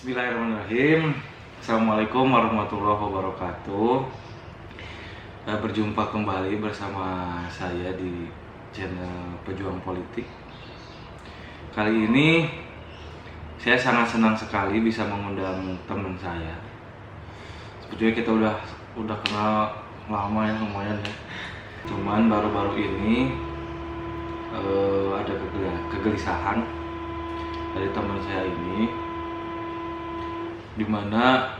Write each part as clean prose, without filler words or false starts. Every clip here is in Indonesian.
Bismillahirrahmanirrahim. Assalamualaikum warahmatullahi wabarakatuh. Berjumpa kembali bersama saya di channel Pejuang Politik. Kali ini saya sangat senang sekali bisa mengundang teman saya. Sebetulnya kita udah kenal lama ya, lumayan ya. Cuman baru-baru ini ada kegelisahan dari teman saya ini, dimana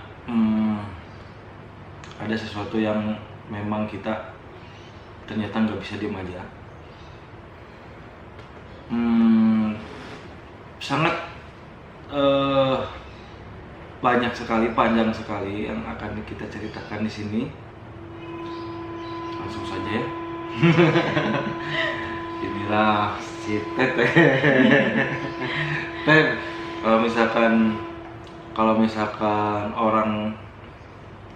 ada sesuatu yang memang kita ternyata nggak bisa diem aja. Sangat banyak sekali, panjang sekali yang akan kita ceritakan di sini. Langsung saja ya. Inilah si Tete. Tete, kalau misalkan orang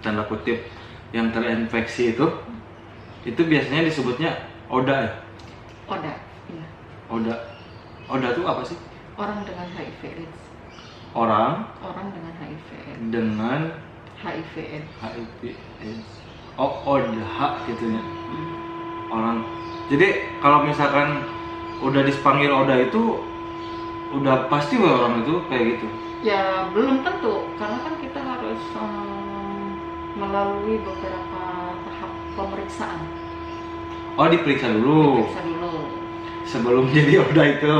tanda kutip yang terinfeksi itu biasanya disebutnya ODA ya? ODA, iya. ODA itu apa sih? Orang dengan HIV/AIDS. Orang dengan HIV/AIDS. Dengan HIV/AIDS. HIV/AIDS. Oh, ODA gitu ya. Orang. Jadi kalau misalkan udah dipanggil ODA itu udah pasti orang itu kayak gitu. Ya belum tentu, karena kan kita harus melalui beberapa tahap pemeriksaan. Oh, diperiksa dulu. Periksa dulu. Sebelum jadi ODA itu.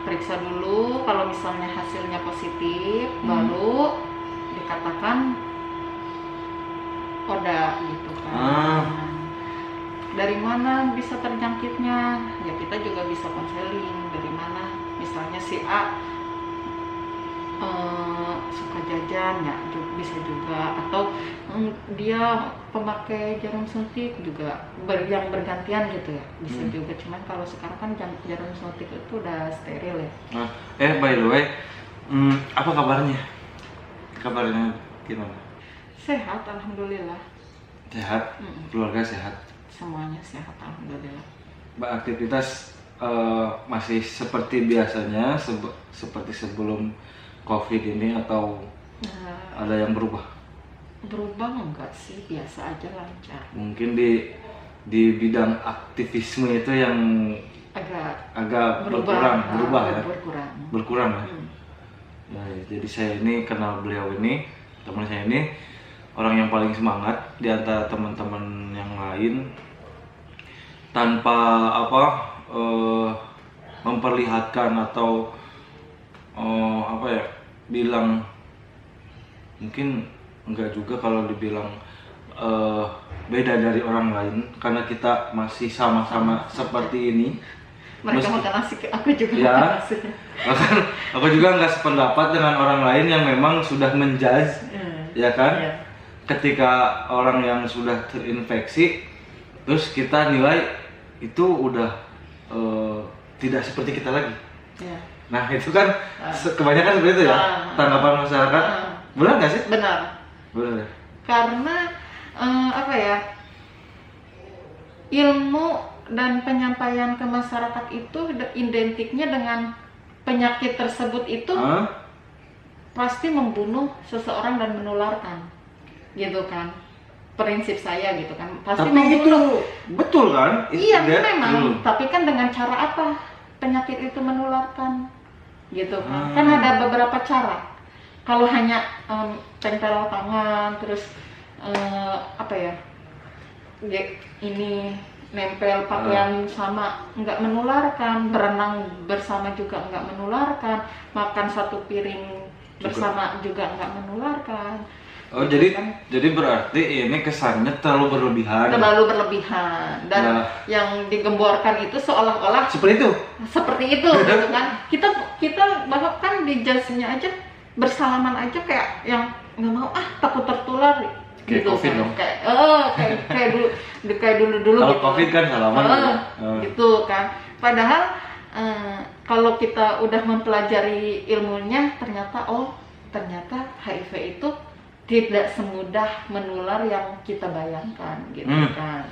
Periksa dulu, kalau misalnya hasilnya positif, baru dikatakan ODA gitu kan. Dari mana bisa terjangkitnya? Ya kita juga bisa konseling dari mana. Misalnya si A suka jajan ya bisa juga, atau dia pemakai jarum suntik juga yang bergantian gitu ya bisa juga. Cuman kalau sekarang kan jarum suntik itu udah steril ya. By the way, apa kabarnya? Kabarnya gimana? Sehat, alhamdulillah. Sehat, keluarga sehat. Semuanya sehat, alhamdulillah. Aktivitas masih seperti biasanya, seperti sebelum COVID ini, atau ada yang berubah? Berubah enggak sih, biasa aja, lancar. Mungkin di bidang aktivisme itu yang agak berkurang ya. Berkurang ya. Nah, jadi saya ini kenal beliau ini, teman saya ini orang yang paling semangat di antara teman-teman yang lain, tanpa memperlihatkan atau bilang, mungkin enggak juga kalau dibilang beda dari orang lain, karena kita masih sama-sama seperti ini. Mereka makan nasi, aku juga ya, makan nasi. Bahkan aku juga nggak sependapat dengan orang lain yang memang sudah menjudge, ya kan? Yeah. Ketika orang yang sudah terinfeksi, terus kita nilai itu udah tidak seperti kita lagi. Yeah. Nah itu kan kebanyakan seperti itu ya, tanggapan masyarakat. Benar nggak sih? Benar. Benar. Karena ilmu dan penyampaian ke masyarakat itu identiknya dengan penyakit tersebut itu pasti membunuh seseorang dan menularkan, gitu kan? Prinsip saya gitu kan, pasti tapi membunuh. Itu betul kan? Iya memang. Tapi kan dengan cara apa penyakit itu menularkan, gitu kan? Kan ada beberapa cara. Kalau hanya tempel tangan, terus ini nempel pakaian sama, nggak menularkan. Berenang bersama juga nggak menularkan. Makan satu piring bersama juga nggak menularkan. Oh, jadi berarti ini kesannya terlalu berlebihan. Dan yang digemborkan itu seolah-olah seperti itu gitu kan. Kita bahkan di jasnya aja bersalaman aja kayak yang nggak mau, takut tertular kayak gitu COVID kan. dong. Kayak dulu kalau gitu. COVID kan salaman gitu kan. Padahal kalau kita udah mempelajari ilmunya, ternyata HIV itu tidak semudah menular yang kita bayangkan gitu kan.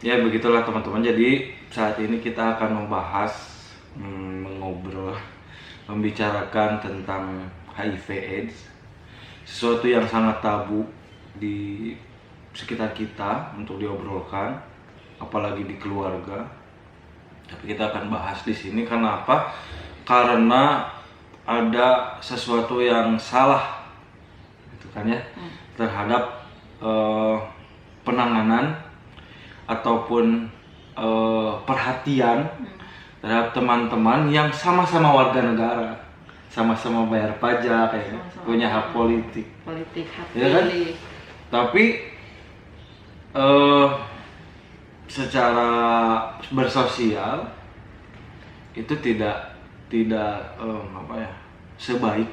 Ya begitulah teman-teman. Jadi saat ini kita akan membahas, mengobrol, membicarakan tentang HIV/AIDS, sesuatu yang sangat tabu di sekitar kita untuk diobrolkan, apalagi di keluarga. Tapi kita akan bahas di sini karena apa? Karena ada sesuatu yang salah, gitu kan ya, terhadap penanganan ataupun perhatian terhadap teman-teman yang sama-sama warga negara, sama-sama bayar pajak, ya, punya hak politik, hak ya kan? pilih. Tapi secara bersosial itu tidak sebaik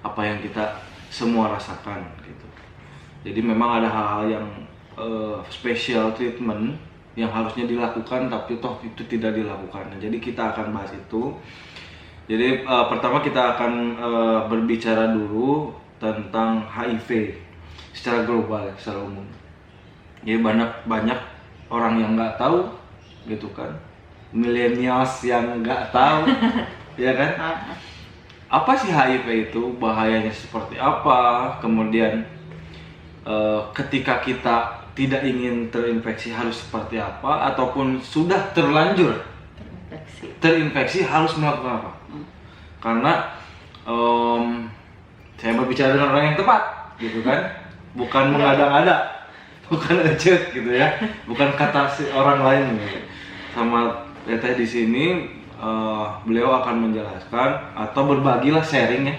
apa yang kita semua rasakan gitu. Jadi memang ada hal-hal yang special treatment yang harusnya dilakukan tapi toh itu tidak dilakukan. Nah, jadi kita akan bahas itu. Jadi pertama kita akan berbicara dulu tentang HIV secara global, secara umum. Jadi banyak orang yang nggak tahu gitu kan, millennials yang nggak tahu, ya kan? Apa sih HIV itu, bahayanya seperti apa, kemudian ketika kita tidak ingin terinfeksi harus seperti apa, ataupun sudah terlanjur terinfeksi harus melakukan apa? Karena saya berbicara dengan orang yang tepat, gitu kan? Bukan mengada-ngada, bukan ejek gitu ya, bukan kata si orang lain gitu. Sama Teteh di sini beliau akan menjelaskan atau berbagilah sharing ya,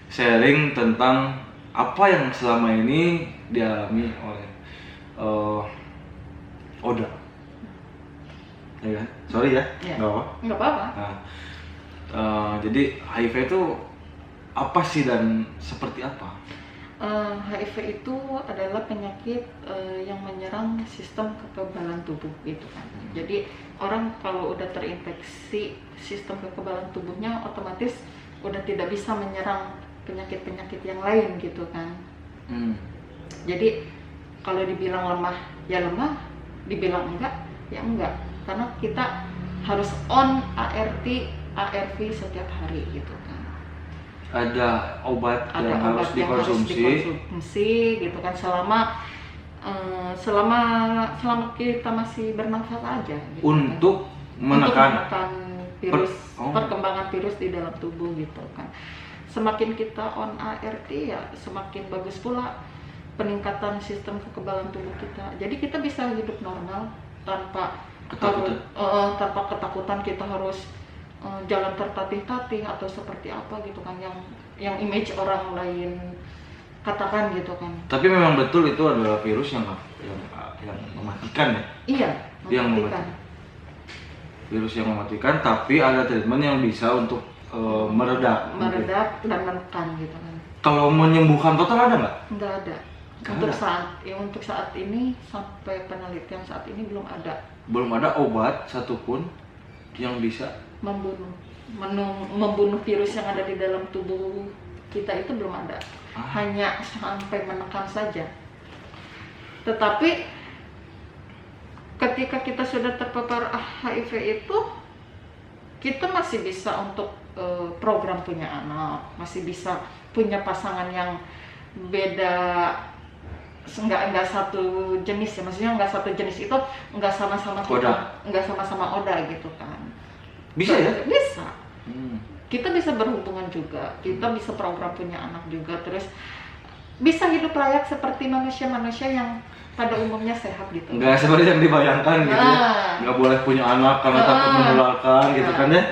sharing tentang apa yang selama ini dialami oleh Oda, ya kan? Sorry ya, nggak apa-apa. Nah, jadi HIV itu apa sih dan seperti apa? HIV itu adalah penyakit yang menyerang sistem kekebalan tubuh gitu kan. Jadi orang kalau udah terinfeksi, sistem kekebalan tubuhnya otomatis udah tidak bisa menyerang penyakit-penyakit yang lain gitu kan. Jadi kalau dibilang lemah ya lemah, dibilang enggak ya enggak, karena kita harus on ARV setiap hari gitu kan. Ada obat yang harus dikonsumsi gitu kan, selama kita masih bernafas aja gitu untuk kan. menekan virus, perkembangan virus di dalam tubuh gitu kan. Semakin kita on ART ya semakin bagus pula peningkatan sistem kekebalan tubuh kita. Jadi kita bisa hidup normal tanpa ketakutan kita harus jalan tertatih-tatih atau seperti apa gitu kan, yang image orang lain katakan gitu kan. Tapi memang betul itu adalah virus yang mematikan ya. Iya, mematikan. Virus yang mematikan, tapi ada treatment yang bisa untuk meredak dan menekan gitu kan. Kalau menyembuhkan total ada nggak? Nggak ada. Untuk saat ini sampai penelitian saat ini belum ada. Belum ada obat satupun yang bisa membunuh virus yang ada di dalam tubuh kita, itu belum ada. Hanya sampai menekan saja. Tetapi ketika kita sudah terpapar HIV itu, kita masih bisa untuk program punya anak, masih bisa punya pasangan yang beda, nggak satu jenis ya, maksudnya nggak satu jenis itu nggak sama-sama Oda gitu kan. Bisa ya? Bisa. Kita bisa berhubungan juga, kita bisa program punya anak juga, terus bisa hidup layak seperti manusia-manusia yang pada umumnya sehat gitu. Nggak seperti yang dibayangkan gitu ya. Nggak boleh punya anak karena takut menularkan gitu kan ya.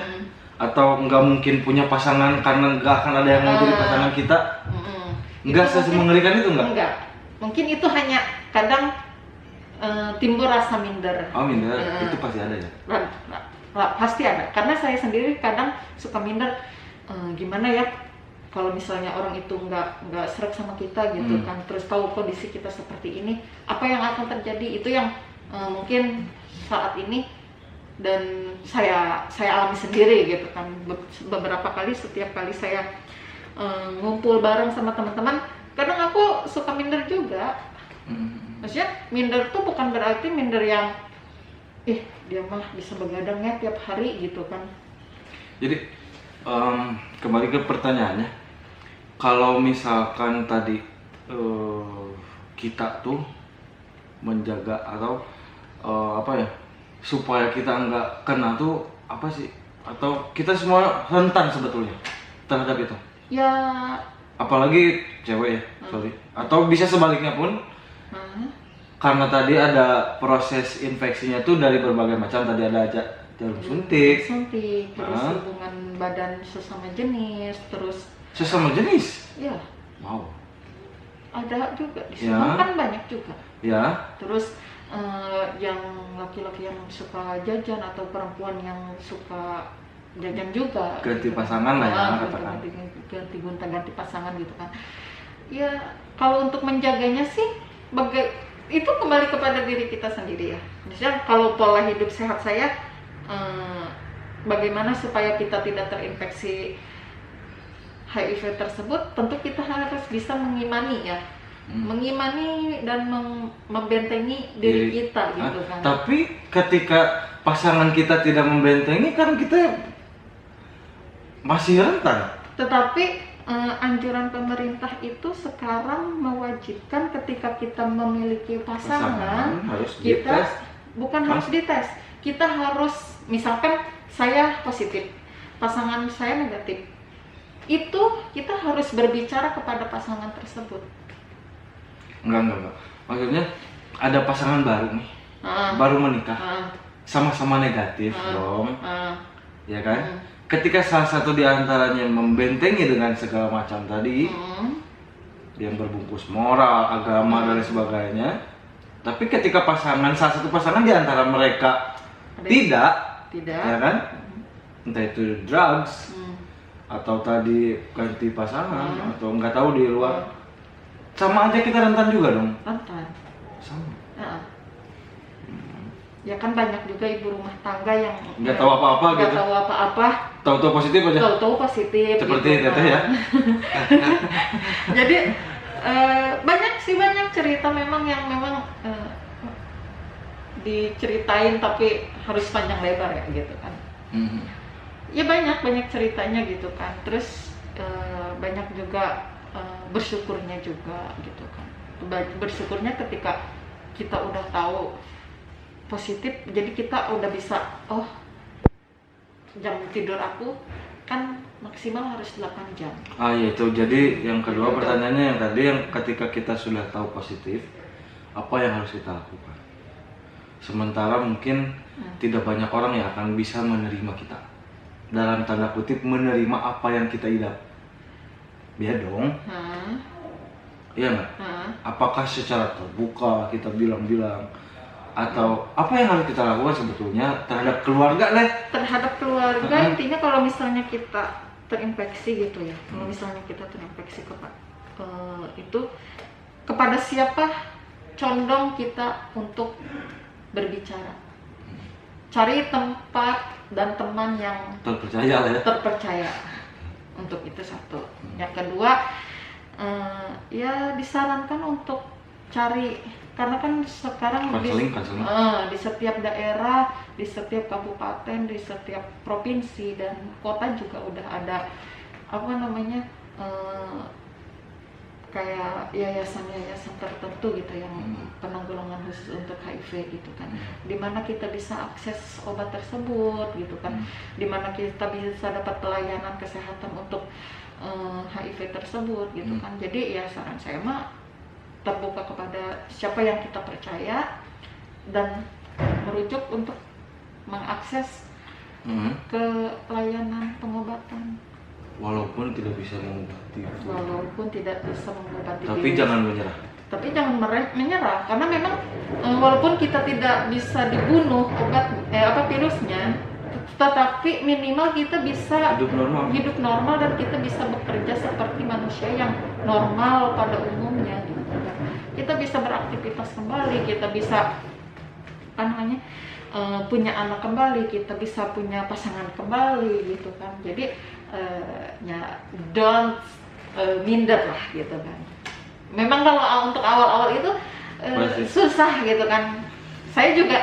Atau nggak mungkin punya pasangan karena nggak akan ada yang mau jadi pasangan kita. Nggak mengerikan itu nggak? Enggak. Mungkin itu hanya kadang timbul rasa minder. Oh minder, itu pasti ada ya? Pasti ada, karena saya sendiri kadang suka minder, gimana ya kalau misalnya orang itu nggak sreg sama kita gitu kan, terus tahu kondisi kita seperti ini, apa yang akan terjadi, itu yang mungkin saat ini dan saya alami sendiri gitu kan. Beberapa kali, setiap kali saya ngumpul bareng sama teman-teman, kadang aku suka minder juga. Maksudnya minder tuh bukan berarti minder yang dia mah bisa begadangnya tiap hari gitu kan. Jadi kembali ke pertanyaannya, kalau misalkan tadi kita tuh menjaga atau apa ya, supaya kita nggak kena tuh apa sih, atau kita semua rentan sebetulnya terhadap itu ya, apalagi cewek ya, sorry, atau bisa sebaliknya pun, karena tadi ada proses infeksinya tuh dari berbagai macam, tadi ada jarum suntik, terus hubungan badan sesama jenis, terus sesama jenis, ya, wow, ada juga di sana kan banyak juga, ya, terus yang laki-laki yang suka jajan atau perempuan yang suka jajan juga, ganti gitu. pasangan lah ya, katakan ganti gonta-ganti pasangan gitu kan. Ya kalau untuk menjaganya sih itu kembali kepada diri kita sendiri ya. Misalnya kalau pola hidup sehat saya, bagaimana supaya kita tidak terinfeksi HIV tersebut, tentu kita harus bisa mengimani ya, mengimani dan membentengi diri kita gitu kan. Tapi ketika pasangan kita tidak membentengi kan kita masih rentan. Tetapi anjuran pemerintah itu sekarang mewajibkan ketika kita memiliki pasangan harus kita dites. Bukan harus dites, kita harus, misalkan saya positif, pasangan saya negatif, itu kita harus berbicara kepada pasangan tersebut. Enggak. Maksudnya ada pasangan baru nih, baru menikah, sama-sama negatif dong, ya kan? Ketika salah satu di antaranya membentengi dengan segala macam tadi, yang berbungkus moral, agama dan sebagainya, tapi ketika salah satu pasangan di antara mereka tidak, ya kan? Entah itu drugs, atau tadi ganti pasangan, atau nggak tahu di luar, sama aja kita rentan juga dong. Rentan. Sama. Ya kan banyak juga ibu rumah tangga yang nggak tahu apa-apa gitu. Nggak tahu apa-apa. Tahu-tahu positif aja. Tahu-tahu positif. Seperti gitu, teteh ya. Jadi banyak cerita memang yang diceritain tapi harus panjang lebar ya gitu kan. Ya banyak ceritanya gitu kan. Terus banyak juga bersyukurnya juga gitu kan. Bersyukurnya ketika kita udah tahu positif, jadi kita udah bisa, jam tidur aku kan maksimal harus 8 jam. Iya itu. Jadi yang kedua pertanyaannya yang tadi, yang ketika kita sudah tahu positif, apa yang harus kita lakukan? Sementara mungkin tidak banyak orang yang akan bisa menerima kita, dalam tanda kutip menerima apa yang kita idap. Ya dong. Iya nggak? Apakah secara terbuka kita bilang-bilang, atau apa yang harus kita lakukan sebetulnya terhadap keluarga deh? Terhadap keluarga, intinya kalau misalnya kita terinfeksi gitu ya, kalau misalnya kita terinfeksi itu kepada siapa condong kita untuk berbicara? Cari tempat dan teman yang terpercaya lah ya. Terpercaya. Untuk itu satu. Yang kedua, ya disarankan untuk cari, karena kan sekarang di setiap daerah, di setiap kabupaten, di setiap provinsi dan kota juga udah ada kayak yayasan-yayasan tertentu gitu yang penanggulangan khusus untuk HIV gitu kan, dimana kita bisa akses obat tersebut gitu kan, dimana kita bisa dapat pelayanan kesehatan untuk HIV tersebut gitu kan. Jadi ya saran saya mah terbuka kepada siapa yang kita percaya dan merujuk untuk mengakses ke layanan pengobatan. Walaupun tidak bisa mengobati. Tapi jangan menyerah. Tapi jangan menyerah, karena memang walaupun kita tidak bisa dibunuh virusnya, tetapi minimal kita bisa hidup normal dan kita bisa bekerja seperti manusia yang normal pada umumnya gitu. Kita bisa beraktivitas kembali, kita bisa punya anak kembali, kita bisa punya pasangan kembali gitu kan. Jadi don't minder lah gitu kan. Memang kalau untuk awal-awal itu susah gitu kan. Saya juga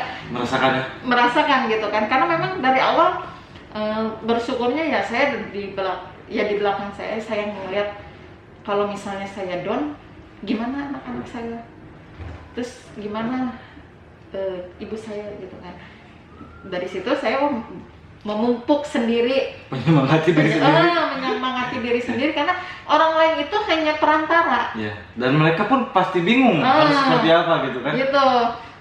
merasakan gitu kan, karena memang dari awal bersyukurnya ya saya di belakang saya melihat kalau misalnya saya down, gimana anak-anak saya, terus gimana ibu saya gitu kan. Dari situ saya memupuk sendiri, menyemangati diri sendiri karena orang lain itu hanya perantara. Ya. Dan mereka pun pasti bingung harus seperti apa gitu kan. Gitu.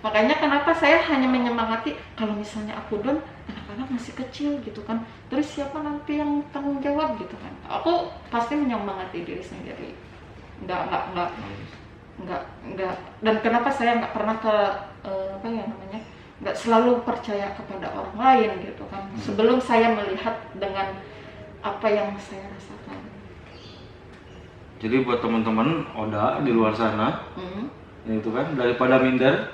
Makanya kenapa saya hanya menyemangati kalau misalnya aku down, anak-anak masih kecil gitu kan. Terus siapa nanti yang tanggung jawab gitu kan. Aku pasti menyemangati diri sendiri. Enggak. Dan kenapa saya nggak pernah nggak selalu percaya kepada orang lain gitu kan. Sebelum saya melihat dengan apa yang saya rasakan. Jadi buat teman-teman Oda di luar sana, itu kan daripada minder,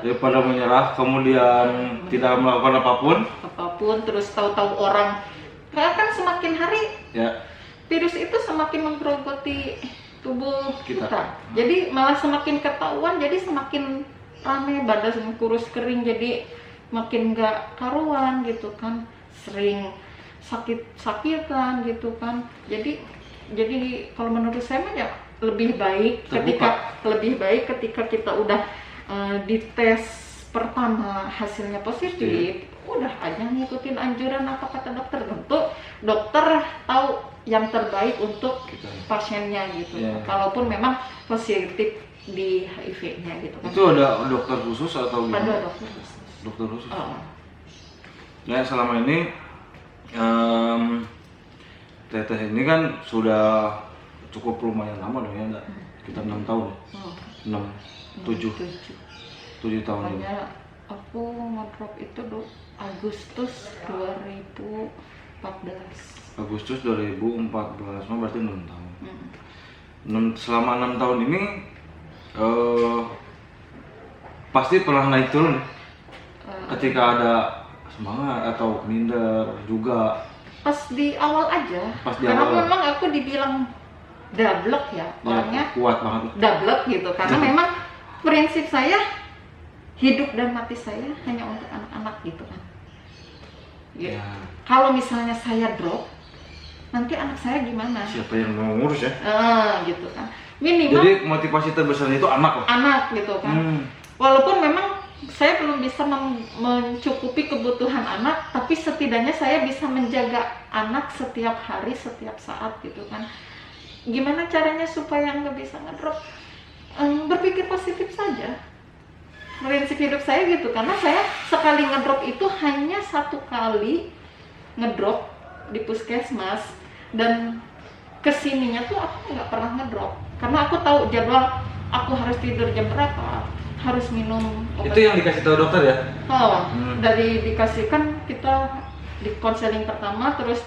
daripada menyerah, kemudian tidak melakukan apapun, terus tahu-tahu orang, karena kan semakin hari ya virus itu semakin menggerogoti tubuh kita. Jadi malah semakin ketahuan, jadi semakin rame, badan kurus kering, jadi makin nggak karuan gitu kan, sering sakit-sakitan gitu kan. Jadi kalau menurut saya mah ya lebih baik ketika kita udah dites pertama hasilnya positif, udah aja ngikutin anjuran apa kata dokter. Tentu dokter tahu yang terbaik untuk pasiennya gitu. Kalaupun memang positif di HIV-nya gitu kan. Itu ada dokter khusus atau gimana? Ada dokter khusus. Ya selama ini Teteh ini kan sudah cukup lumayan lama dong ya, enggak? Kita 6 tahun ya? 7 tahun ini. Aku ngedrop itu Agustus 2014. Agustus 2014, berarti 6 tahun. Selama 6 tahun ini pasti pernah naik turun ketika ada semangat atau minder juga. Pas di awal aja, karena memang aku dibilang dablek ya, orangnya kuat banget, dablek gitu, karena memang prinsip saya hidup dan mati saya hanya untuk anak-anak gitu kan. Ya. Kalau misalnya saya drop, nanti anak saya gimana? Siapa yang mau ngurus ya? Gitu kan. Minimal. Jadi motivasi terbesarnya itu anak loh. Anak gitu kan. Walaupun memang saya belum bisa mencukupi kebutuhan anak, tapi setidaknya saya bisa menjaga anak setiap hari, setiap saat gitu kan. Gimana caranya supaya nggak bisa ngedrop? Berpikir positif saja. Prinsip hidup saya gitu, karena saya sekali ngedrop itu hanya 1 kali ngedrop di puskesmas, dan kesininya tuh aku nggak pernah ngedrop karena aku tahu jadwal aku harus tidur jam berapa, harus minum obat. Itu yang dikasih tahu dokter ya? Dari dikasihkan kita di konseling pertama, terus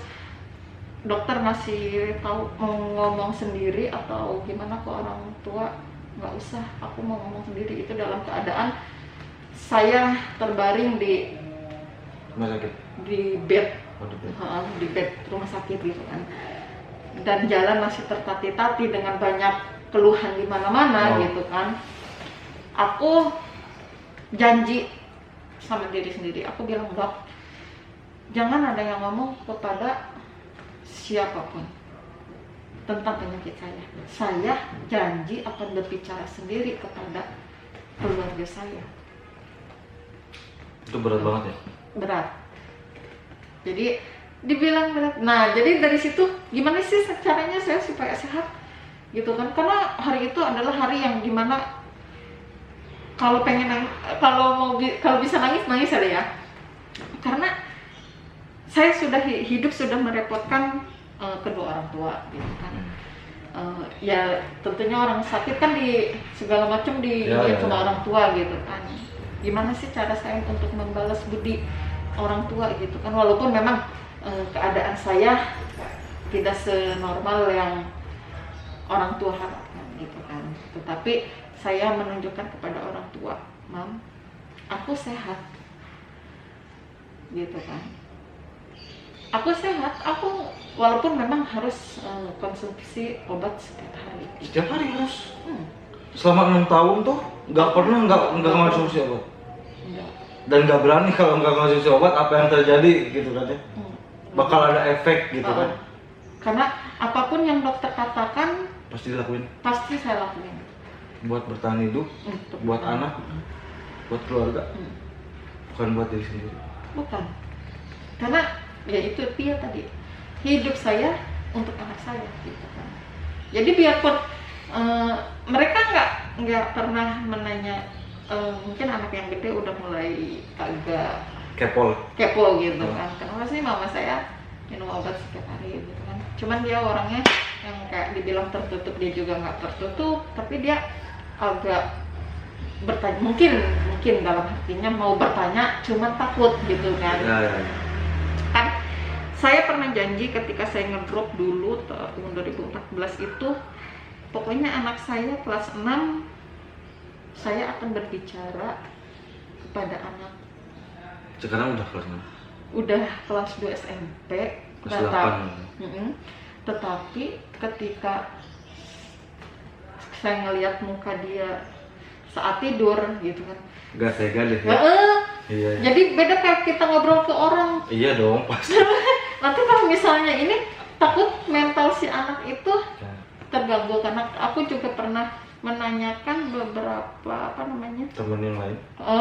dokter ngasih tahu mau ngomong sendiri atau gimana ke orang tua, nggak usah, aku mau ngomong sendiri. Itu dalam keadaan saya terbaring di rumah sakit, di bed rumah sakit gitu kan, dan jalan masih tertati-tati dengan banyak keluhan di mana-mana gitu kan. Aku janji sama diri sendiri, aku bilang, Dok, jangan ada yang ngomong kepada siapapun tentang penyakit saya. Saya janji akan berbicara sendiri kepada keluarga saya. Itu berat banget ya? Berat. Jadi dibilang berat. Nah, jadi dari situ gimana sih caranya saya supaya sehat gitu kan? Karena hari itu adalah hari yang dimana kalau pengen nangis, kalau bisa nangis ada ya. Karena saya sudah hidup sudah merepotkan kedua orang tua gitu kan. Ya tentunya orang sakit kan di segala macam sama orang tua gitu kan. Gimana sih cara saya untuk membalas budi orang tua gitu kan, walaupun memang keadaan saya tidak senormal yang orang tua harapkan gitu kan, tetapi saya menunjukkan kepada orang tua, Mam, aku sehat gitu kan, aku sehat, aku walaupun memang harus konsumsi obat setiap hari. Setiap hari harus? Selama 6 tahun tuh nggak pernah nggak konsumsi obat? Enggak. Dan nggak berani kalau nggak konsumsi obat, apa yang terjadi gitu kan ya? Bakal ada efek gitu kan? Karena apapun yang dokter katakan Pasti dilakuin? Pasti saya lakuin. Buat bertahan hidup, buat anak, buat keluarga, bukan buat diri sendiri? Bukan, karena ya itu dia tadi, hidup saya untuk anak saya gitu kan. Jadi biarpun mereka nggak pernah menanya, mungkin anak yang gede udah mulai agak kepo gitu kan, kenapa sih mama saya minum obat setiap hari gitu kan. Cuman dia orangnya yang kayak dibilang tertutup, dia juga nggak tertutup, tapi dia agak bertanya, mungkin dalam hatinya mau bertanya, cuman takut gitu kan. Kan saya pernah janji ketika saya ngedrop dulu tahun 2014 itu, pokoknya anak saya kelas 6 saya akan berbicara kepada anak. Sekarang udah kelas 6? Udah kelas 2 SMP. Kelas 8. Tetapi ketika saya ngelihat muka dia saat tidur gitu kan, gak tega deh ya? Iya. Jadi beda kayak kita ngobrol ke orang. Iya dong, pasti. Nanti kalau misalnya ini, takut mental si anak itu terganggu, karena aku juga pernah menanyakan beberapa teman yang lain,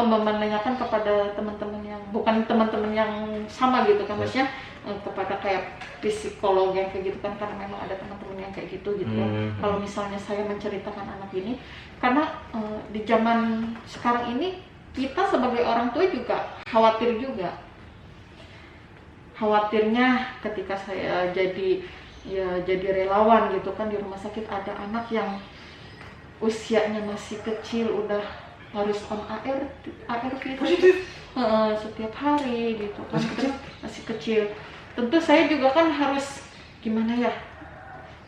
menanyakan kepada teman-teman yang bukan teman-teman yang sama gitu kan, maksudnya kepada kayak psikolog yang kayak gitu kan, karena memang ada teman-teman yang kayak gitu kan. Kalau misalnya saya menceritakan anak ini, karena di zaman sekarang ini kita sebagai orang tua juga khawatir juga. Khawatirnya ketika saya jadi relawan gitu kan di rumah sakit, ada anak yang usianya masih kecil udah harus on ARV positif setiap hari gitu kan, masih kecil. Tentu saya juga kan harus gimana ya,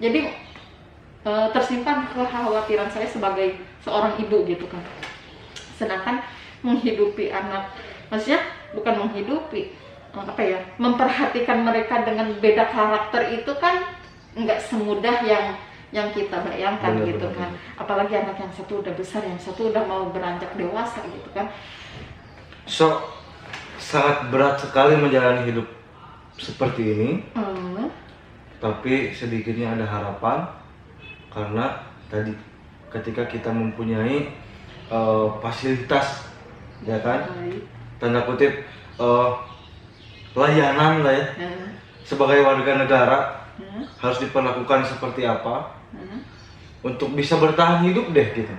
jadi tersimpan kekhawatiran saya sebagai seorang ibu gitu kan. Sedangkan menghidupi anak, maksudnya bukan menghidupi, memperhatikan mereka dengan beda karakter itu kan nggak semudah yang kita bayangkan. Bener, gitu kan. Apalagi anak yang satu udah besar, yang satu udah mau beranjak dewasa gitu kan. So, sangat berat sekali menjalani hidup seperti ini. Tapi sedikitnya ada harapan, karena tadi ketika kita mempunyai fasilitas, ya kan, tanda kutip layanan lah ya, sebagai warga negara harus diperlakukan seperti apa untuk bisa bertahan hidup deh gitu,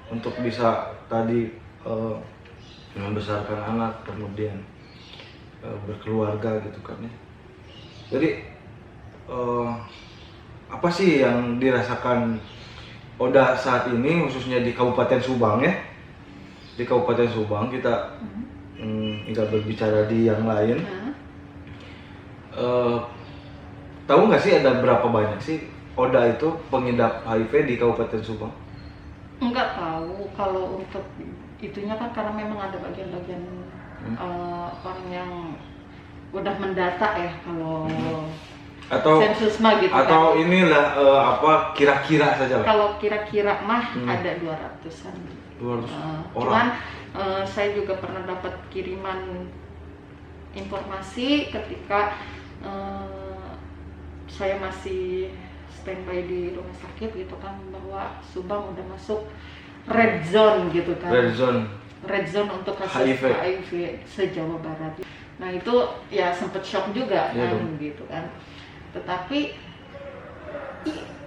untuk bisa tadi membesarkan anak, kemudian berkeluarga gitu kan ya. Jadi apa sih yang dirasakan Oda saat ini, khususnya di Kabupaten Subang ya? Di Kabupaten Subang kita nggak berbicara di yang lain. Tahu nggak sih ada berapa banyak sih Oda itu pengidap HIV di Kabupaten Subang? Enggak tahu kalau untuk itunya kan, karena memang ada bagian-bagian orang yang udah mendata ya, kalau atau sensus mah gitu atau kan. Inilah kira-kira saja lah. Kalau kira-kira mah ada 200-an. 200 orang. Cuman saya juga pernah dapat kiriman informasi ketika saya masih standby di rumah sakit gitu kan, bahwa Subang udah masuk red zone gitu kan. Red zone untuk kasus HIV se-Jawa Barat. Nah itu ya sempet shock juga kan, gitu kan. Tetapi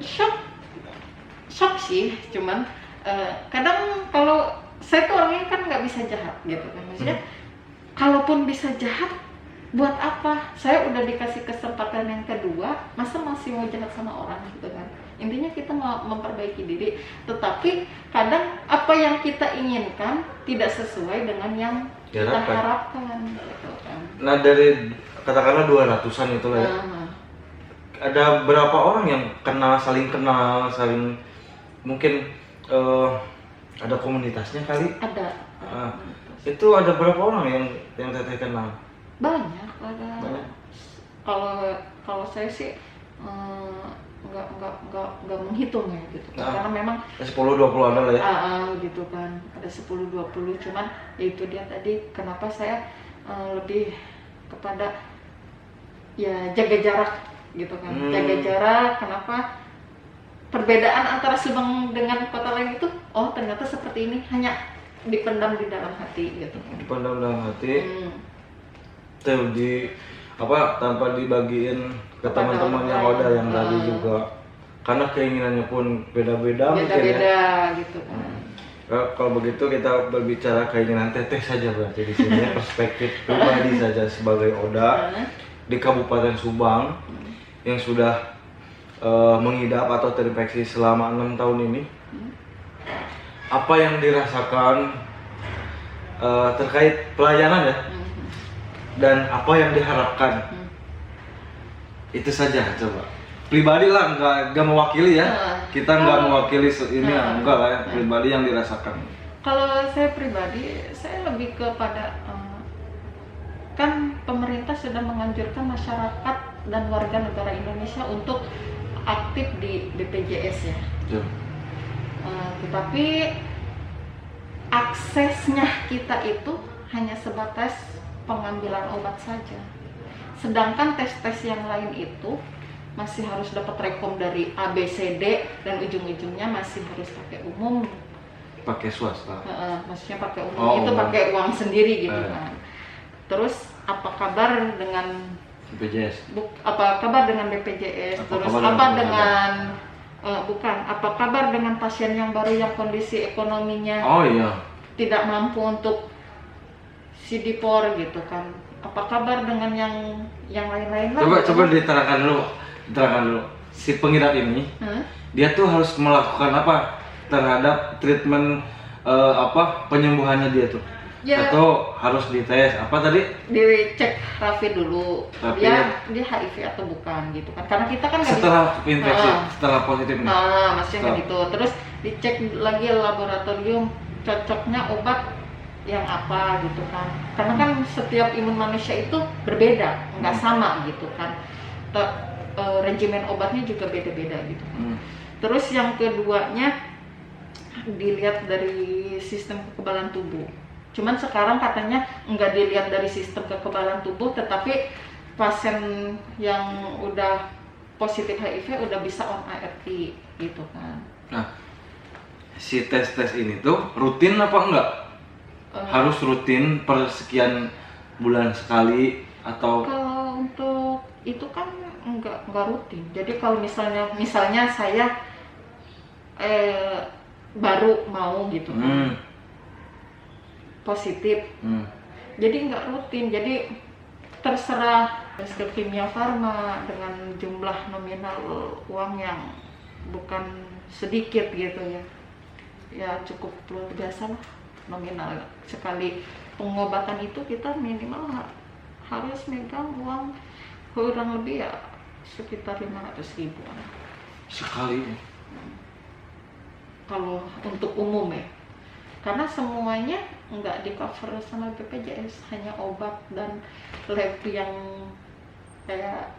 shock sih, cuman kadang kalau saya tuh orangnya kan nggak bisa jahat gitu kan, maksudnya kalaupun bisa jahat buat apa? Saya udah dikasih kesempatan yang kedua, masa masih mau jahat sama orang gitu kan. Intinya kita mau memperbaiki diri, tetapi kadang apa yang kita inginkan tidak sesuai dengan yang kita harapkan gitu kan. Nah dari katakanlah 200-an itu lah ya, ada berapa orang yang saling kenal, mungkin ada komunitasnya kali? Ada. Itu ada berapa orang yang teteh kenal? Banyak. Kalau saya sih nggak menghitung ya gitu, karena memang 10-20 ada lah ya. Gitu kan, ada 10-20, cuman ya itu dia tadi kenapa saya lebih kepada ya jaga jarak gitu kan. Jaga jarak, kenapa? perbedaan antara Subang dengan kota lain itu, oh ternyata seperti ini, hanya dipendam di dalam hati gitu. Dipendam dalam hati. Tuh tanpa dibagiin ke teman-teman yang ada yang tadi juga. Karena keinginannya pun beda-beda mungkin ya. Gitu kan. Kalau begitu kita berbicara keinginan Teteh saja berarti di sini perspektif pribadi saja sebagai Oda di Kabupaten Subang yang sudah mengidap atau terinfeksi selama 6 tahun ini. Apa yang dirasakan terkait pelayanan ya, dan apa yang diharapkan, itu saja coba. Pribadi lah, nggak mewakili ya, kita nggak mewakili ini enggak lah ya, pribadi yang dirasakan. Kalau saya pribadi, saya lebih kepada kan pemerintah sudah menganjurkan masyarakat dan warga negara Indonesia untuk aktif di BPJS ya. Tetapi aksesnya kita itu hanya sebatas pengambilan obat saja. Sedangkan tes-tes yang lain itu masih harus dapat rekom dari A, B, C, D, dan ujung-ujungnya masih harus pakai umum. Pakai swasta? Maksudnya pakai umum, itu pakai uang sendiri gitu kan. Terus apa kabar dengan BPJS? Apa kabar dengan BPJS? Terus apa dengan apa kabar dengan pasien yang baru yang kondisi ekonominya tidak mampu untuk CD4 gitu kan? Apa kabar dengan yang lain-lain lah? Coba diterangkan dulu. Si pengidap ini, dia tuh harus melakukan apa terhadap treatment penyembuhannya dia tuh? Ya, atau harus dites apa tadi? Dicek rapid dulu. Dia HIV atau bukan gitu kan? Karena kita kan setelah infeksi, setelah positif nih. Maksudnya kayak gitu. Terus dicek lagi laboratorium cocoknya obat yang apa gitu kan? Karena kan setiap imun manusia itu berbeda, nggak sama gitu kan. Regimen obatnya juga beda-beda gitu kan. Terus yang keduanya dilihat dari sistem kekebalan tubuh. Cuman sekarang katanya nggak dilihat dari sistem kekebalan tubuh, tetapi pasien yang udah positif HIV udah bisa on ART gitu kan. Nah, si tes-tes ini tuh rutin apa enggak? Harus rutin per sekian bulan sekali atau? Kalau untuk itu kan nggak rutin. Jadi kalau misalnya saya baru mau gitu kan, positif, jadi nggak rutin. Jadi terserah ke Kimia Farma dengan jumlah nominal uang yang bukan sedikit gitu ya cukup luar biasa lah nominal. Sekali pengobatan itu kita minimal harus megang uang kurang lebih ya sekitar 500.000 sekali. Kalau untuk umum ya, karena semuanya nggak di cover sama BPJS, hanya obat dan lab yang kayak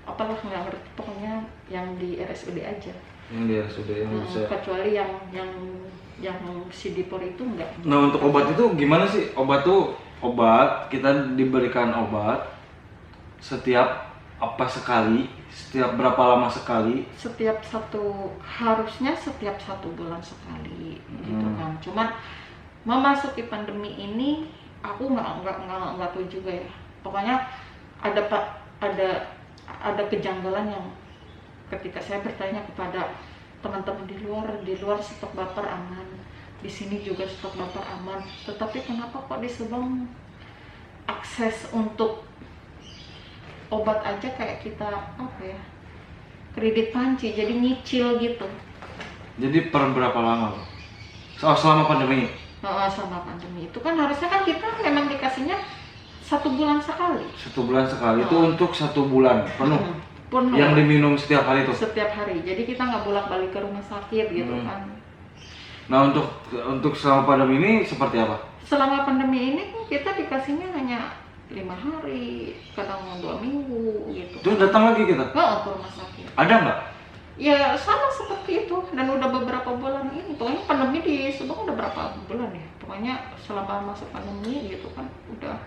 apalah nggak ngerti, pokoknya yang di RSUD aja. Yang di RSUD yang bisa. Kecuali yang CD4 itu enggak. Nah, untuk obat itu gimana sih? Obat kita diberikan obat setiap setiap berapa lama sekali? Harusnya setiap 1 bulan sekali gitu kan. Cuman memasuki pandemi ini aku nggak tahu juga ya. Pokoknya ada kejanggalan yang ketika saya bertanya kepada teman-teman di luar stok baper aman, di sini juga stok baper aman, tetapi kenapa kok di Subang akses untuk obat aja kayak kita kredit panci, jadi nyicil gitu. Jadi per berapa lama? Selama pandemi? Selama pandemi itu kan harusnya kan kita memang dikasihnya 1 bulan sekali. 1 bulan sekali itu untuk 1 bulan penuh. Yang diminum setiap hari itu? Setiap hari, jadi kita nggak bolak-balik ke rumah sakit gitu kan. Nah, untuk selama pandemi ini seperti apa? Selama pandemi ini kita dikasihnya hanya 5 hari, kadang 2 minggu gitu. Terus datang lagi kita? Ke rumah sakit. Ada nggak? Ya sama seperti itu, dan udah beberapa bulan ini. Pokoknya pandemi di Subang udah berapa bulan ya? Pokoknya selama masuk pandemi gitu kan udah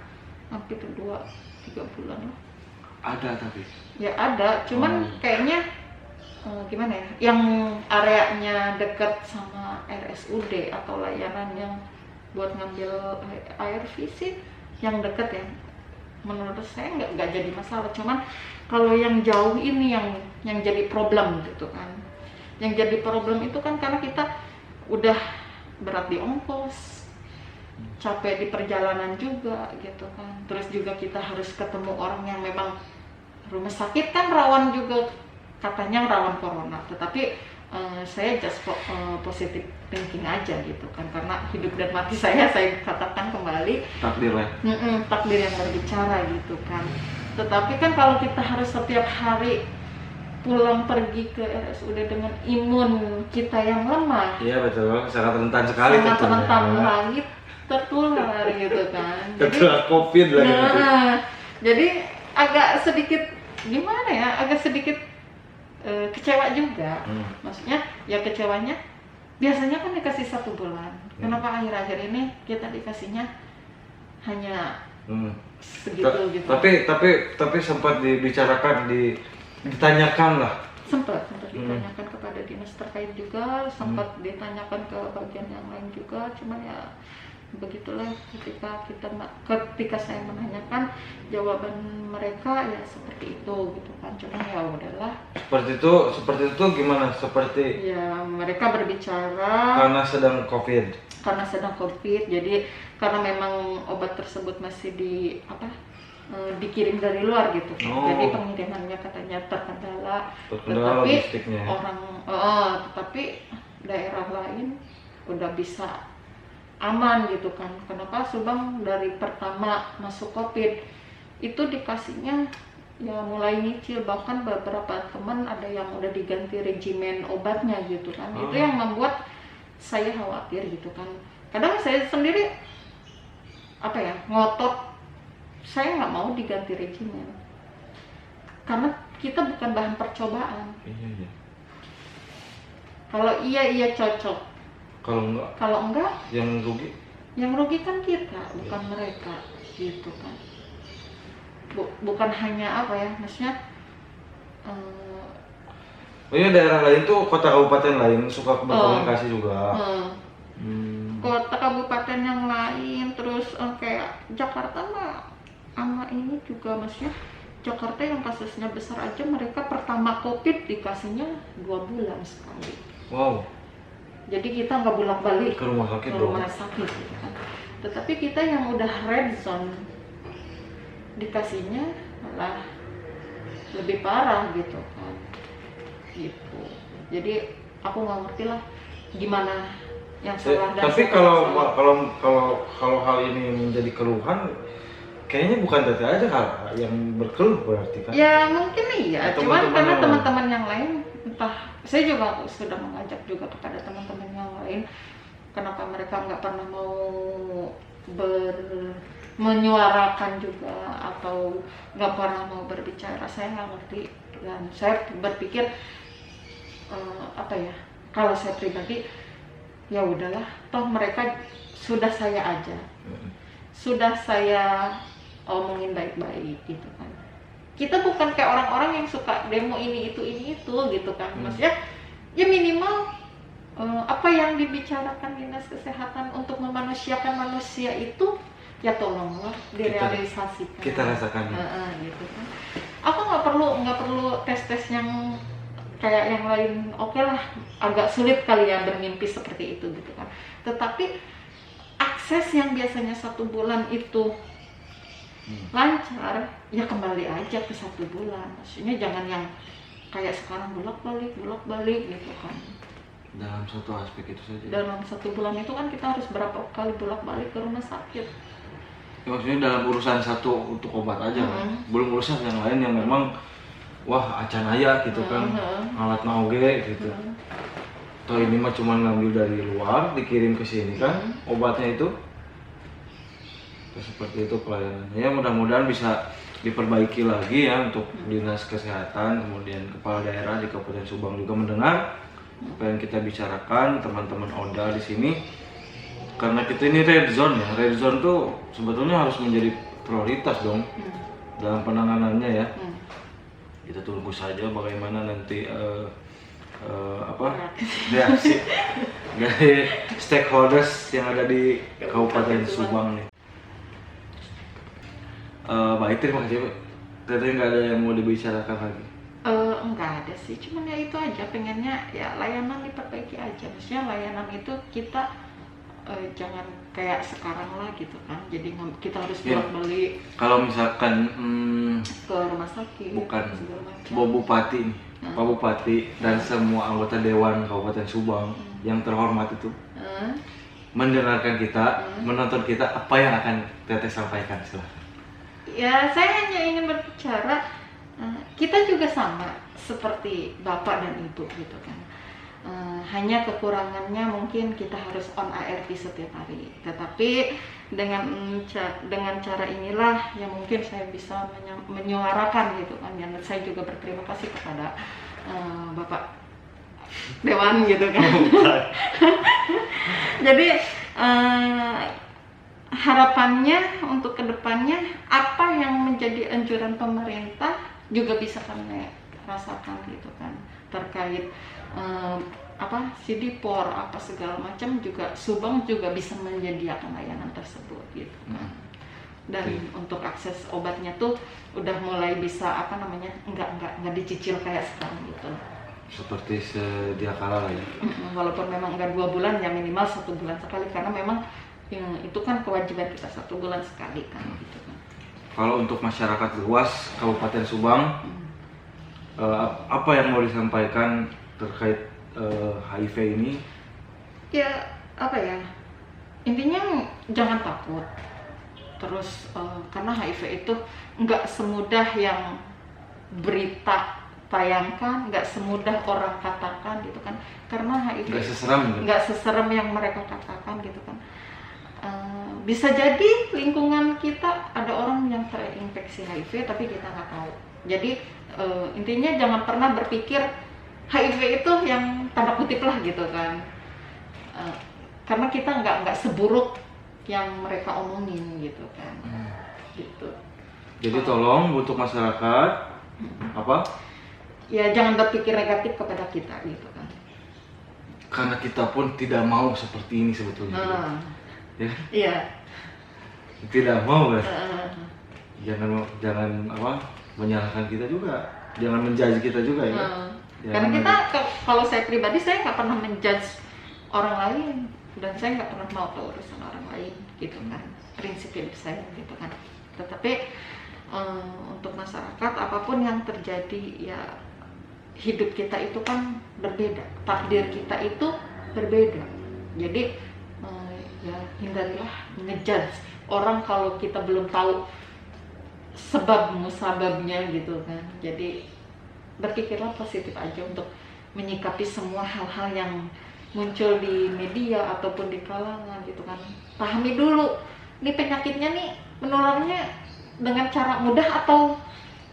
hampir 2-3 bulan lah. Ada tapi? Ya ada, cuman kayaknya gimana ya, yang areanya dekat sama RSUD atau layanan yang buat ngambil air visit yang dekat ya, menurut saya nggak jadi masalah. Cuman kalau yang jauh ini yang jadi problem gitu kan. Yang jadi problem itu kan karena kita udah berat di ongkos, capek di perjalanan juga gitu kan. Terus juga kita harus ketemu orang yang memang rumah sakit kan rawan juga, katanya rawan corona. Tetapi saya just positive thinking aja gitu kan, karena hidup dan mati saya katakan kembali takdir lah. Takdir yang berbicara gitu kan. Tetapi kan kalau kita harus setiap hari pulang pergi ke RSUD dengan imun kita yang lemah, iya betul, sangat rentan sekali, sangat rentan lagi tertular gitu kan. Tertular COVID lagi. Jadi agak sedikit gimana ya, agak sedikit kecewa juga. Maksudnya ya kecewanya biasanya kan dikasih 1 bulan. Kenapa akhir-akhir ini kita dikasihnya hanya segitu gitu? Tapi sempat dibicarakan, ditanyakan lah. Sempat ditanyakan kepada dinas terkait juga, sempat ditanyakan ke bagian yang lain juga, cuman ya begitulah, ketika saya menanyakan, jawaban mereka ya seperti itu gitu kan. Cuman ya udahlah. Seperti itu gimana? Seperti ya mereka berbicara karena sedang COVID, jadi karena memang obat tersebut masih dikirim dari luar gitu. Jadi pengirimannya katanya terkendala tetapi logistiknya. Tetapi daerah lain udah bisa aman gitu kan. Kenapa Subang dari pertama masuk COVID itu dikasihnya ya mulai nyicil, bahkan beberapa teman ada yang udah diganti regimen obatnya gitu kan. Itu yang membuat saya khawatir gitu kan. Kadang saya sendiri ngotot, saya nggak mau diganti regimen karena kita bukan bahan percobaan. Kalau iya cocok, kalau enggak yang rugi kan kita, bukan mereka gitu kan. Bukan hanya maksudnya daerah lain tuh, kota kabupaten lain suka berkomunikasi juga. Kota kabupaten yang lain, terus kayak Jakarta mah sama ini juga, maksudnya Jakarta yang kasusnya besar aja, mereka pertama COVID dikasihnya 2 bulan sekali. Wow. Jadi kita nggak bolak-balik ke rumah sakit gitu kan. Tetapi kita yang udah red zone dikasihnya malah lebih parah gitu kan. Gitu. Jadi aku nggak ngerti lah gimana yang salah. Tapi kalau hal ini menjadi keluhan, kayaknya bukan Tete aja yang berkeluh berarti kan? Ya mungkin iya, cuman karena teman-teman yang lain, entah, saya juga sudah mengajak juga kepada teman-teman yang lain, kenapa mereka nggak pernah mau menyuarakan juga atau nggak pernah mau berbicara, saya nggak ngerti. Dan saya berpikir kalau saya pribadi ya udahlah, toh mereka sudah saya aja, sudah saya omongin baik-baik gitu kan. Kita bukan kayak orang-orang yang suka demo ini itu gitu kan. Maksudnya ya minimal apa yang dibicarakan dinas kesehatan untuk memanusiakan manusia itu ya tolonglah direalisasikan. Kita rasakan. Gitu kan. Aku nggak perlu tes yang kayak yang lain. Oke lah, agak sulit kali ya bermimpi seperti itu gitu kan. Tetapi akses yang biasanya 1 bulan itu lancar, ya kembali aja ke 1 bulan. Maksudnya jangan yang kayak sekarang bolak-balik gitu kan. Dalam satu aspek itu saja. Dalam 1 bulan itu kan kita harus berapa kali bolak-balik ke rumah sakit. Ya, maksudnya dalam urusan satu untuk obat aja kan. Belum urusan yang lain yang memang wah acan aya gitu kan. Alat nauge gitu. Atau ini mah cuma ngambil dari luar, dikirim ke sini kan obatnya itu. Seperti itu pelayanannya. Ya mudah-mudahan bisa diperbaiki lagi ya untuk dinas kesehatan, kemudian kepala daerah di Kabupaten Subang juga mendengar apa yang kita bicarakan, teman-teman ODA di sini. Karena kita ini red zone ya. Red zone tuh sebetulnya harus menjadi prioritas dong dalam penanganannya ya. Kita tunggu saja bagaimana nanti reaksi dari stakeholders yang ada di Kabupaten Subang nih. Baik, terima kasih Pak. Ternyata nggak ada yang mau dibicarakan lagi. Enggak ada sih, cuman ya itu aja, pengennya ya layanan diperbaiki aja. Maksudnya layanan itu kita jangan kayak sekarang lah gitu kan, jadi kita harus bolak-balik. Kalau misalkan ke rumah sakit, bukan Pak Bupati nih, Pak Bupati dan semua anggota Dewan Kabupaten Subang yang terhormat itu mendengarkan kita, menonton kita, apa yang akan Teteh sampaikan? Silahkan. Ya, saya hanya ingin berbicara, kita juga sama seperti Bapak dan Ibu gitu kan. Hanya kekurangannya mungkin kita harus on ART setiap hari. Tetapi dengan cara inilah yang mungkin saya bisa menyuarakan gitu kan. Dan saya juga berterima kasih kepada Bapak Dewan gitu kan. Jadi harapannya untuk kedepannya apa yang menjadi anjuran pemerintah juga bisa kami rasakan gitu kan, terkait Sidipor apa segala macam, juga Subang juga bisa menyediakan layanan tersebut gitu kan. Dan untuk akses obatnya tuh udah mulai bisa nggak dicicil kayak sekarang gitu, seperti sedia kala lah ya. Walaupun memang nggak 2 bulan, ya minimal 1 bulan sekali, karena memang itu kan kewajiban kita 1 bulan sekali kan gitu kan. Kalau untuk masyarakat luas Kabupaten Subang, apa yang mau disampaikan terkait HIV ini? Ya intinya jangan takut. Terus karena HIV itu nggak semudah yang berita tayangkan, nggak semudah orang katakan gitu kan. Karena HIV nggak seserem yang mereka katakan gitu kan. Bisa jadi lingkungan kita ada orang yang terinfeksi HIV tapi kita nggak tahu. Jadi intinya jangan pernah berpikir HIV itu yang tanda kutip lah gitu kan. Karena kita nggak seburuk yang mereka omongin gitu kan. Gitu. Jadi tolong untuk masyarakat ya jangan berpikir negatif kepada kita gitu kan. Karena kita pun tidak mau seperti ini sebetulnya. Ya? Iya. Tidak mau kan? Jangan menyalahkan kita juga, jangan menjudge kita juga ya. Karena kita, kalau saya pribadi, saya nggak pernah menjudge orang lain, dan saya nggak pernah mau tahu urusan orang lain gitu kan, prinsip hidup saya gitu kan. Tetapi untuk masyarakat, apapun yang terjadi, ya hidup kita itu kan berbeda, takdir kita itu berbeda. Jadi ya hindarilah ngejudge orang kalau kita belum tahu sebab musababnya gitu kan. Jadi berpikirlah positif aja untuk menyikapi semua hal-hal yang muncul di media ataupun di kalangan gitu kan. Pahami dulu nih penyakitnya nih menularnya dengan cara mudah atau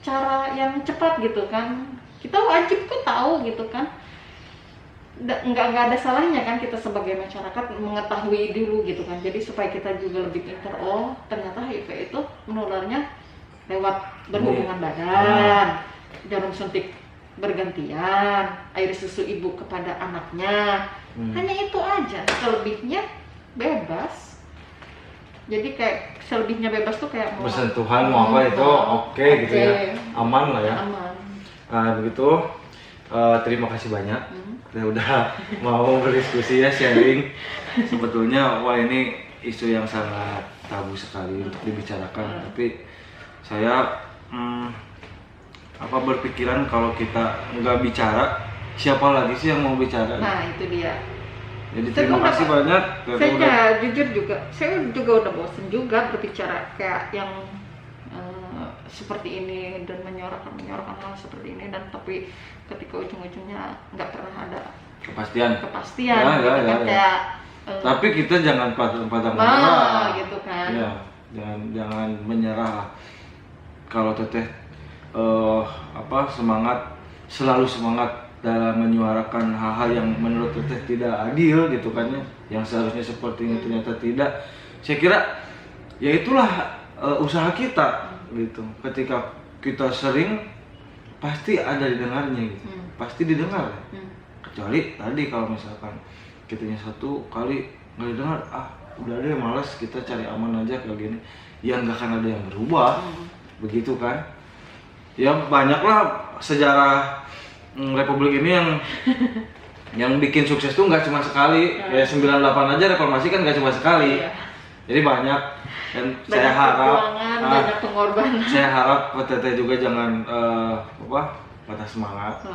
cara yang cepat gitu kan. Kita wajib kok tahu gitu kan. Nggak ada salahnya kan kita sebagai masyarakat mengetahui dulu gitu kan. Jadi supaya kita juga lebih pintar, oh ternyata HIV itu menularnya lewat berhubungan badan, jarum suntik bergantian, air susu ibu kepada anaknya. Hanya itu aja, selebihnya bebas. Jadi kayak selebihnya bebas tuh kayak mau bersentuhan mau apa itu oke gitu ya, aman lah ya. Aman. Nah begitu, terima kasih banyak. Udah mau berdiskusi ya, sharing. Sebetulnya ini isu yang sangat tabu sekali untuk dibicarakan, tapi saya berpikiran kalau kita nggak bicara, siapa lagi sih yang mau bicara? Nah itu dia. Jadi terima kasih banyak. Saya jujur juga, saya juga udah bosen juga berbicara kayak yang seperti ini dan menyorakan hal seperti ini, dan tapi ketika ujung-ujungnya nggak pernah ada kepastian ya. Tapi kita jangan pantang menyerah gitu kan ya, jangan menyerah. Kalau Teteh selalu semangat dalam menyuarakan hal-hal yang menurut Teteh tidak adil gitu kan ya, yang seharusnya seperti ini ternyata tidak. Saya kira ya itulah usaha kita gitu. Ketika kita sering, pasti ada didengarnya gitu. Pasti didengar. kecuali tadi kalau misalkan kitanya satu kali nggak didengar, udah deh malas, kita cari aman aja kayak gini, ya nggak akan ada yang berubah. Begitu kan ya, banyaklah sejarah Republik ini yang bikin sukses tuh nggak cuma sekali. Kayak 98 aja reformasi kan nggak cuma sekali. Jadi banyak, dan saya harap banyak pengorbanan. Saya harap PTT juga jangan patah semangat.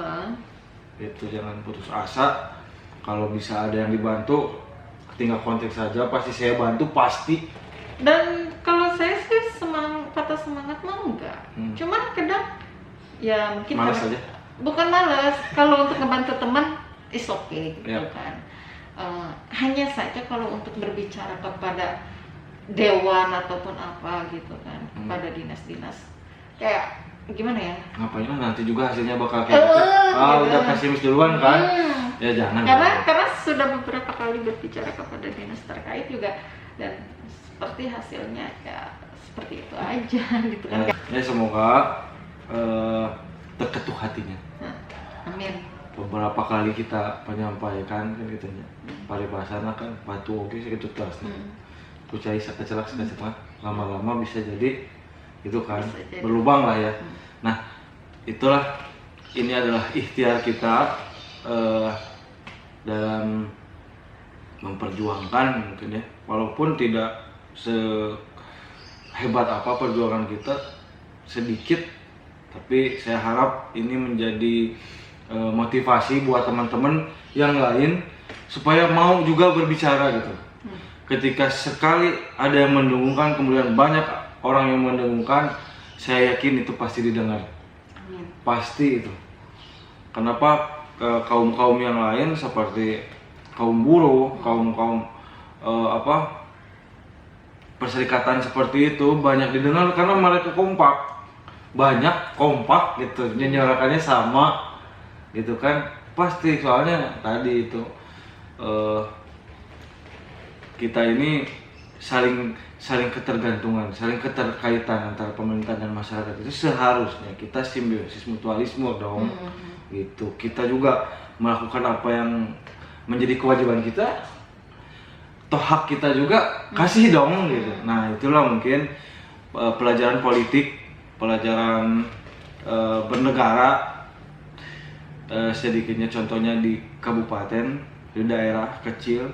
Itu jangan putus asa. Kalau bisa ada yang dibantu, tinggal kontak saja, pasti saya bantu, pasti. Dan kalau saya sih patah semangat mah enggak. Cuman kadang ya mungkin malas aja. Bukan malas, kalau untuk ngebantu teman is okay gitu kan. Hanya saja kalau untuk berbicara kepada dewan ataupun apa gitu kan, kepada dinas-dinas kayak gimana ya? Ngapain lah, nanti juga hasilnya bakal kayak gitu. Udah pesimis duluan kan? Ya jangan. Karena sudah beberapa kali berbicara kepada dinas terkait juga, dan seperti hasilnya ya seperti itu aja gitu kan. Ya semoga terketuk hatinya. Amin. Beberapa kali kita menyampaikan kan gitu nya. Paribasana kan batu oke segitu terus. Kucai sakecelak lama-lama bisa jadi itu kan berlubang lah ya. Nah, itulah, ini adalah ikhtiar kita dalam memperjuangkan mungkin ya, walaupun tidak sehebat apa perjuangan kita, sedikit, tapi saya harap ini menjadi motivasi buat teman-teman yang lain supaya mau juga berbicara gitu. Ketika sekali ada yang mendengungkan, kemudian banyak orang yang mendengungkan, saya yakin itu pasti didengar. Pasti itu. Kenapa kaum-kaum yang lain seperti kaum buruh, kaum perserikatan seperti itu banyak didengar karena mereka kompak. Banyak kompak gitu, menyuarakannya sama gitu kan. Pasti, soalnya tadi itu kita ini saling ketergantungan, saling keterkaitan antara pemerintah dan masyarakat. Itu seharusnya kita simbiosis mutualisme dong. Gitu. Kita juga melakukan apa yang menjadi kewajiban kita. Toh hak kita juga kasih dong gitu. Nah, itulah mungkin pelajaran politik, pelajaran bernegara, sedikitnya contohnya di kabupaten, di daerah kecil,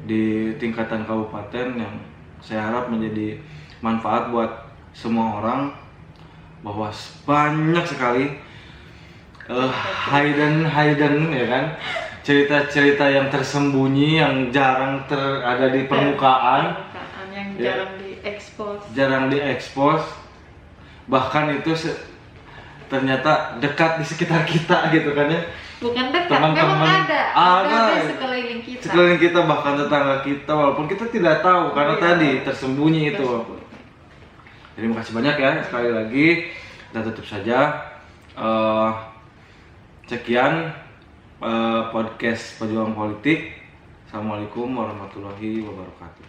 di tingkatan kabupaten, yang saya harap menjadi manfaat buat semua orang, bahwa banyak sekali hidden ya kan, cerita-cerita yang tersembunyi, yang jarang ada di permukaan, yang jarang diekspos, bahkan itu ternyata dekat di sekitar kita gitu kan ya. Bukan dekat, memang ada sekeliling kita. Sekeliling kita, bahkan tetangga kita, walaupun kita tidak tahu karena tadi tersembunyi itu. Jadi makasih banyak ya sekali lagi. Kita tutup saja. Sekian podcast Pejuang Politik. Assalamualaikum warahmatullahi wabarakatuh.